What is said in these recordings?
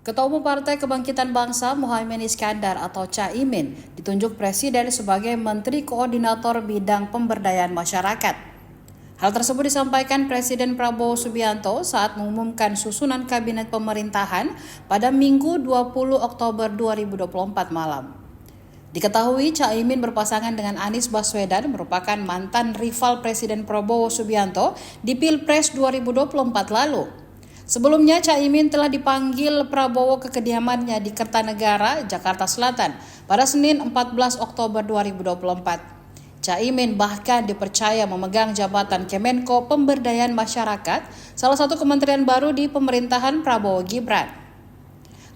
Ketua Umum Partai Kebangkitan Bangsa Muhaimin Iskandar atau Caimin ditunjuk Presiden sebagai Menteri Koordinator Bidang Pemberdayaan Masyarakat. Hal tersebut disampaikan Presiden Prabowo Subianto saat mengumumkan susunan Kabinet Pemerintahan pada Minggu 20 Oktober 2024 malam. Diketahui Caimin berpasangan dengan Anies Baswedan merupakan mantan rival Presiden Prabowo Subianto di Pilpres 2024 lalu. Sebelumnya Caimin telah dipanggil Prabowo ke kediamannya di Kertanegara, Jakarta Selatan pada Senin 14 Oktober 2024. Caimin bahkan dipercaya memegang jabatan Kemenko Pemberdayaan Masyarakat, salah satu kementerian baru di pemerintahan Prabowo Gibran.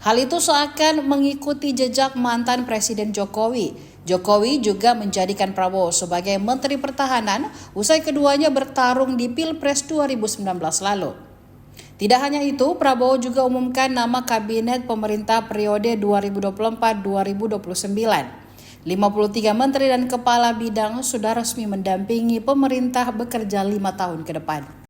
Hal itu seakan mengikuti jejak mantan Presiden Jokowi. Jokowi juga menjadikan Prabowo sebagai Menteri Pertahanan usai keduanya bertarung di Pilpres 2019 lalu. Tidak hanya itu, Prabowo juga umumkan nama Kabinet Pemerintah periode 2024-2029. 53 menteri dan kepala bidang sudah resmi mendampingi pemerintah bekerja 5 tahun ke depan.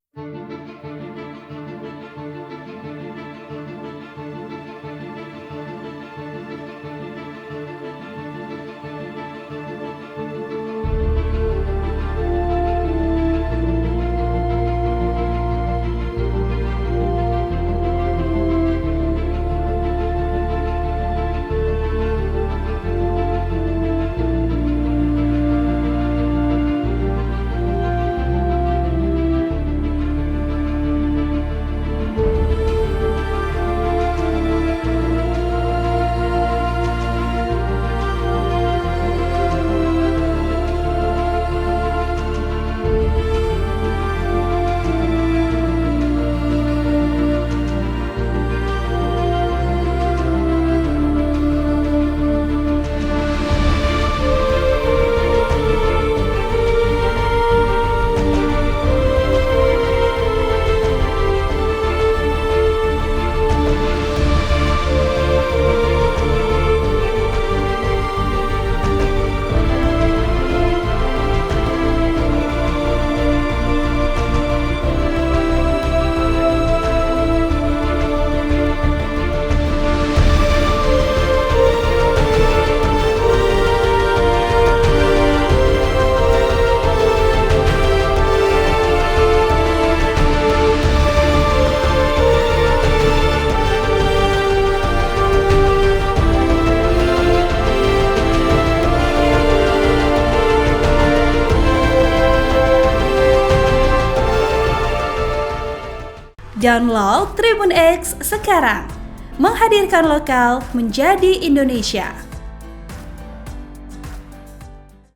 Download Tribun X sekarang, menghadirkan lokal menjadi Indonesia.